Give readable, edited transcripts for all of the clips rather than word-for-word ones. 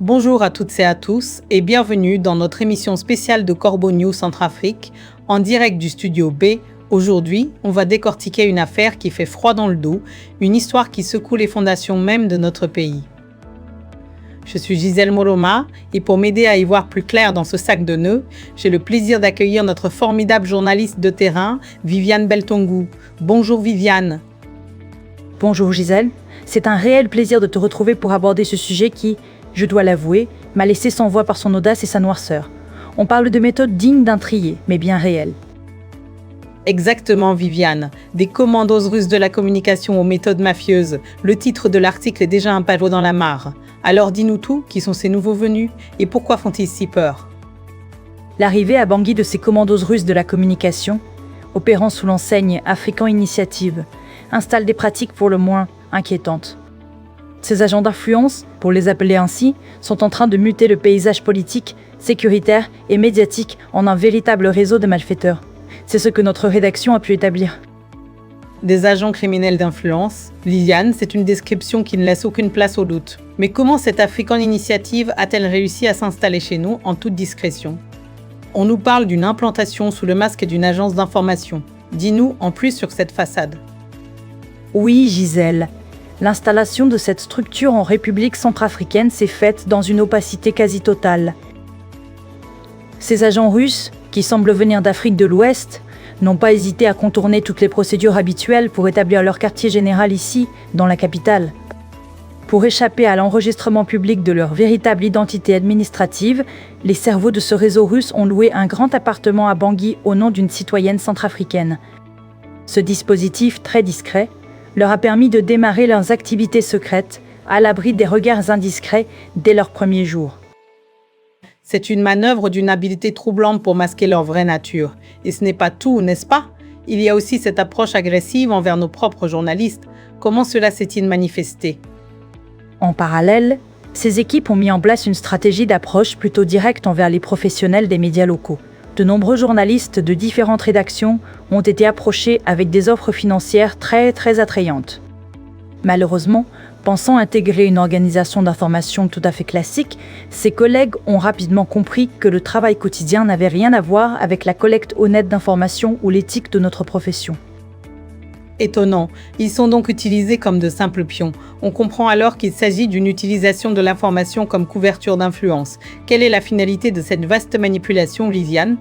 Bonjour à toutes et à tous et bienvenue dans notre émission spéciale de Corbeau News Centrafrique en direct du studio B. Aujourd'hui, on va décortiquer une affaire qui fait froid dans le dos, une histoire qui secoue les fondations même de notre pays. Je suis Gisèle Moloma et pour m'aider à y voir plus clair dans ce sac de nœuds, j'ai le plaisir d'accueillir notre formidable journaliste de terrain, Viviane Beltongou. Bonjour Viviane. Bonjour Gisèle, c'est un réel plaisir de te retrouver pour aborder ce sujet qui, je dois l'avouer, m'a laissé sans voix par son audace et sa noirceur. On parle de méthodes dignes d'un trier, mais bien réelles. Exactement Viviane, des commandos russes de la communication aux méthodes mafieuses. Le titre de l'article est déjà un pavot dans la mare. Alors dis-nous tout, qui sont ces nouveaux venus et pourquoi font-ils si peur? L'arrivée à Bangui de ces commandos russes de la communication, opérant sous l'enseigne African Initiative, installe des pratiques pour le moins inquiétantes. Ces agents d'influence, pour les appeler ainsi, sont en train de muter le paysage politique, sécuritaire et médiatique en un véritable réseau de malfaiteurs. C'est ce que notre rédaction a pu établir. Des agents criminels d'influence. Liliane, c'est une description qui ne laisse aucune place au doute. Mais comment cette African Initiative a-t-elle réussi à s'installer chez nous en toute discrétion? On nous parle d'une implantation sous le masque d'une agence d'information. Dis-nous en plus sur cette façade. Oui, Gisèle. L'installation de cette structure en République centrafricaine s'est faite dans une opacité quasi totale. Ces agents russes, qui semblent venir d'Afrique de l'Ouest, n'ont pas hésité à contourner toutes les procédures habituelles pour établir leur quartier général ici, dans la capitale. Pour échapper à l'enregistrement public de leur véritable identité administrative, les cerveaux de ce réseau russe ont loué un grand appartement à Bangui au nom d'une citoyenne centrafricaine. Ce dispositif très discret leur a permis de démarrer leurs activités secrètes à l'abri des regards indiscrets dès leurs premiers jours. C'est une manœuvre d'une habileté troublante pour masquer leur vraie nature. Et ce n'est pas tout, n'est-ce pas? Il y a aussi cette approche agressive envers nos propres journalistes. Comment cela s'est-il manifesté? En parallèle, ces équipes ont mis en place une stratégie d'approche plutôt directe envers les professionnels des médias locaux. De nombreux journalistes de différentes rédactions ont été approchés avec des offres financières très attrayantes. Malheureusement, pensant intégrer une organisation d'information tout à fait classique, ses collègues ont rapidement compris que le travail quotidien n'avait rien à voir avec la collecte honnête d'informations ou l'éthique de notre profession. Étonnant, ils sont donc utilisés comme de simples pions. On comprend alors qu'il s'agit d'une utilisation de l'information comme couverture d'influence. Quelle est la finalité de cette vaste manipulation, Liliane?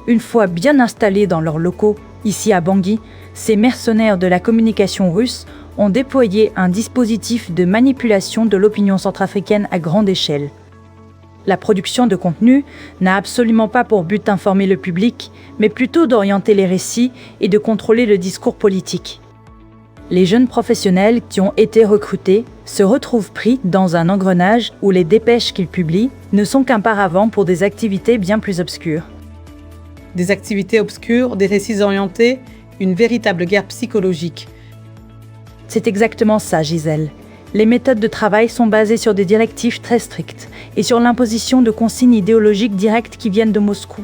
Une fois bien installés dans leurs locaux, ici à Bangui, ces mercenaires de la communication russe ont déployé un dispositif de manipulation de l'opinion centrafricaine à grande échelle. La production de contenu n'a absolument pas pour but d'informer le public, mais plutôt d'orienter les récits et de contrôler le discours politique. Les jeunes professionnels qui ont été recrutés se retrouvent pris dans un engrenage où les dépêches qu'ils publient ne sont qu'un paravent pour des activités bien plus obscures. Des activités obscures, des récits orientés, une véritable guerre psychologique. C'est exactement ça, Gisèle. Les méthodes de travail sont basées sur des directives très strictes et sur l'imposition de consignes idéologiques directes qui viennent de Moscou.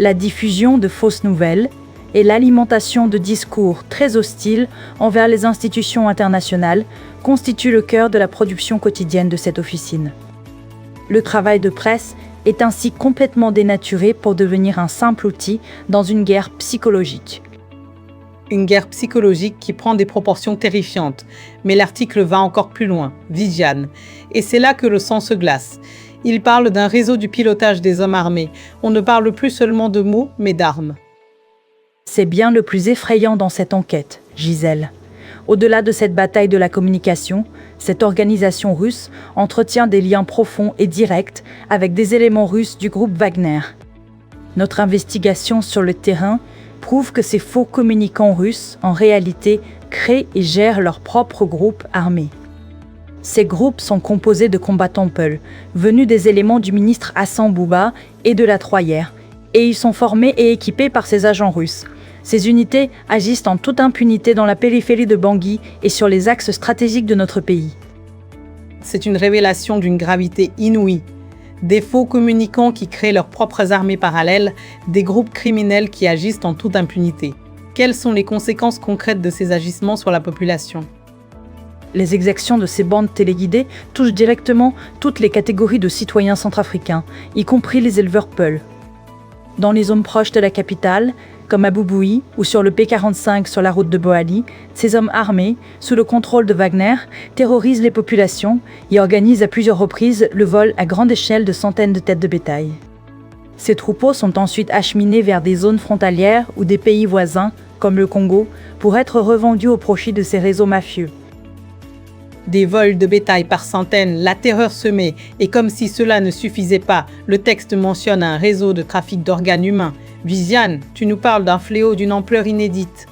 La diffusion de fausses nouvelles et l'alimentation de discours très hostiles envers les institutions internationales constituent le cœur de la production quotidienne de cette officine. Le travail de presse est ainsi complètement dénaturé pour devenir un simple outil dans une guerre psychologique. Une guerre psychologique qui prend des proportions terrifiantes. Mais l'article va encore plus loin, Viviane. Et c'est là que le sang se glace. Il parle d'un réseau du pilotage des hommes armés. On ne parle plus seulement de mots, mais d'armes. C'est bien le plus effrayant dans cette enquête, Gisèle. Au-delà de cette bataille de la communication, cette organisation russe entretient des liens profonds et directs avec des éléments russes du groupe Wagner. Notre investigation sur le terrain prouve que ces faux communicants russes, en réalité, créent et gèrent leur propre groupe armé. Ces groupes sont composés de combattants Peul, venus des éléments du ministre Hassan Bouba et de la Troyère, et ils sont formés et équipés par ces agents russes. Ces unités agissent en toute impunité dans la périphérie de Bangui et sur les axes stratégiques de notre pays. C'est une révélation d'une gravité inouïe. Des faux communicants qui créent leurs propres armées parallèles, des groupes criminels qui agissent en toute impunité. Quelles sont les conséquences concrètes de ces agissements sur la population? Les exactions de ces bandes téléguidées touchent directement toutes les catégories de citoyens centrafricains, y compris les éleveurs peuls. Dans les zones proches de la capitale, comme à Boubouï ou sur le P45 sur la route de Boali, ces hommes armés, sous le contrôle de Wagner, terrorisent les populations et organisent à plusieurs reprises le vol à grande échelle de centaines de têtes de bétail. Ces troupeaux sont ensuite acheminés vers des zones frontalières ou des pays voisins, comme le Congo, pour être revendus au profit de ces réseaux mafieux. Des vols de bétail par centaines, la terreur semée, et comme si cela ne suffisait pas, le texte mentionne un réseau de trafic d'organes humains. Viviane, tu nous parles d'un fléau d'une ampleur inédite.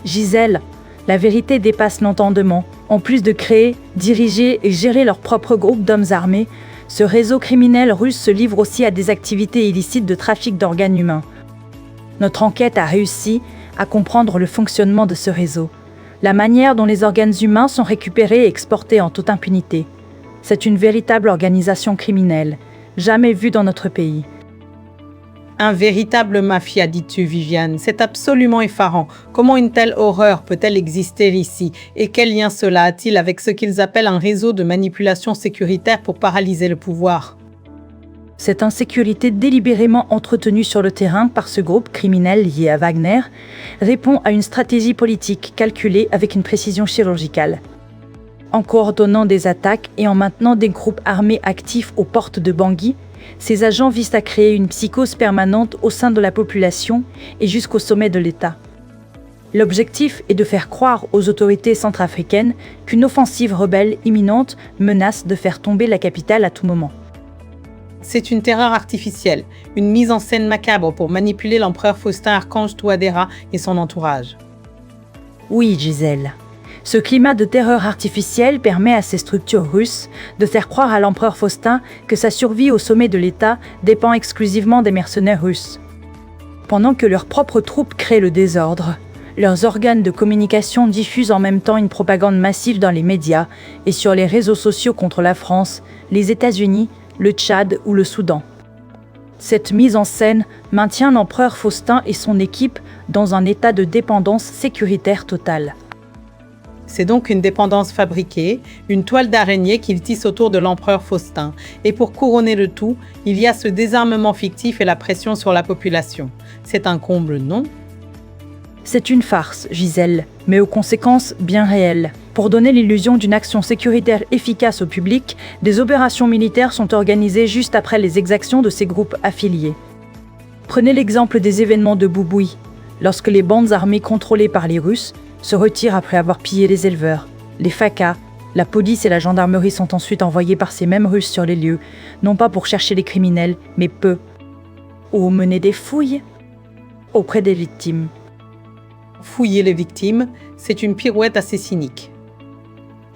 Gisèle, la vérité dépasse l'entendement. En plus de créer, diriger et gérer leur propre groupe d'hommes armés, ce réseau criminel russe se livre aussi à des activités illicites de trafic d'organes humains. Notre enquête a réussi à comprendre le fonctionnement de ce réseau, la manière dont les organes humains sont récupérés et exportés en toute impunité. C'est une véritable organisation criminelle, jamais vue dans notre pays. Un véritable mafia, dis-tu, Viviane. C'est absolument effarant. Comment une telle horreur peut-elle exister ici? Et quel lien cela a-t-il avec ce qu'ils appellent un réseau de manipulation sécuritaire pour paralyser le pouvoir? Cette insécurité délibérément entretenue sur le terrain par ce groupe criminel lié à Wagner répond à une stratégie politique calculée avec une précision chirurgicale. En coordonnant des attaques et en maintenant des groupes armés actifs aux portes de Bangui, ces agents visent à créer une psychose permanente au sein de la population et jusqu'au sommet de l'État. L'objectif est de faire croire aux autorités centrafricaines qu'une offensive rebelle imminente menace de faire tomber la capitale à tout moment. C'est une terreur artificielle, une mise en scène macabre pour manipuler l'empereur Faustin Archange Touadéra et son entourage. Oui, Gisèle. Ce climat de terreur artificielle permet à ces structures russes de faire croire à l'empereur Faustin que sa survie au sommet de l'État dépend exclusivement des mercenaires russes. Pendant que leurs propres troupes créent le désordre, leurs organes de communication diffusent en même temps une propagande massive dans les médias et sur les réseaux sociaux contre la France, les États-Unis, le Tchad ou le Soudan. Cette mise en scène maintient l'empereur Faustin et son équipe dans un état de dépendance sécuritaire totale. C'est donc une dépendance fabriquée, une toile d'araignée qu'ils tissent autour de l'empereur Faustin. Et pour couronner le tout, il y a ce désarmement fictif et la pression sur la population. C'est un comble, non? C'est une farce, Gisèle, mais aux conséquences bien réelles. Pour donner l'illusion d'une action sécuritaire efficace au public, des opérations militaires sont organisées juste après les exactions de ces groupes affiliés. Prenez l'exemple des événements de Boubouï, lorsque les bandes armées contrôlées par les Russes se retirent après avoir pillé les éleveurs. Les FACA, la police et la gendarmerie sont ensuite envoyés par ces mêmes Russes sur les lieux, non pas pour chercher les criminels, mais ou mener des fouilles auprès des victimes. Fouiller les victimes, c'est une pirouette assez cynique.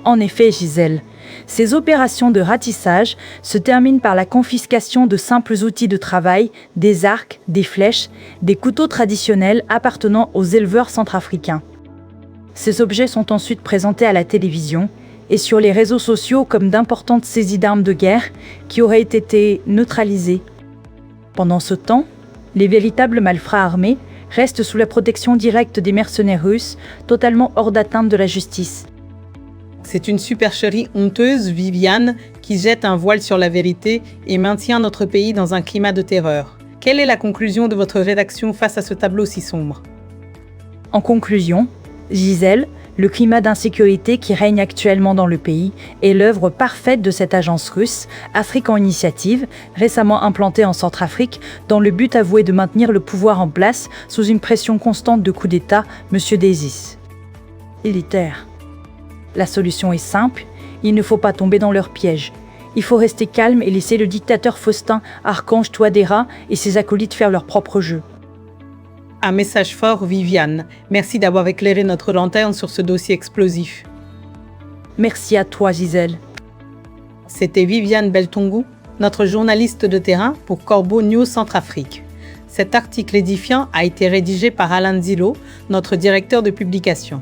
En effet, Gisèle, ces opérations de ratissage se terminent par la confiscation de simples outils de travail, des arcs, des flèches, des couteaux traditionnels appartenant aux éleveurs centrafricains. Ces objets sont ensuite présentés à la télévision et sur les réseaux sociaux comme d'importantes saisies d'armes de guerre qui auraient été neutralisées. Pendant ce temps, les véritables malfrats armés restent sous la protection directe des mercenaires russes, totalement hors d'atteinte de la justice. C'est une supercherie honteuse, Viviane, qui jette un voile sur la vérité et maintient notre pays dans un climat de terreur. Quelle est la conclusion de votre rédaction face à ce tableau si sombre? En conclusion, Gisèle, le climat d'insécurité qui règne actuellement dans le pays est l'œuvre parfaite de cette agence russe, African Initiative, récemment implantée en Centrafrique, dans le but avoué de maintenir le pouvoir en place sous une pression constante de coup d'État, M. Désis. Élitaire. La solution est simple, il ne faut pas tomber dans leur piège. Il faut rester calme et laisser le dictateur Faustin Archange Touadéra et ses acolytes faire leur propre jeu. Un message fort, Viviane. Merci d'avoir éclairé notre lanterne sur ce dossier explosif. Merci à toi, Gisèle. C'était Viviane Beltongu, notre journaliste de terrain pour Corbeau News Centrafrique. Cet article édifiant a été rédigé par Alain Zilo, notre directeur de publication.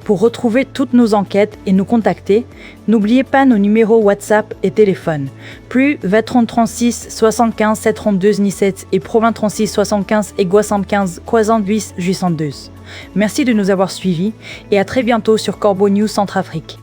Pour retrouver toutes nos enquêtes et nous contacter, n'oubliez pas nos numéros WhatsApp et téléphone. Plus 20 36 75 732 17 et Pro 20 36 75 et 75 42 802. Merci de nous avoir suivis et à très bientôt sur Corbeau News Centrafrique.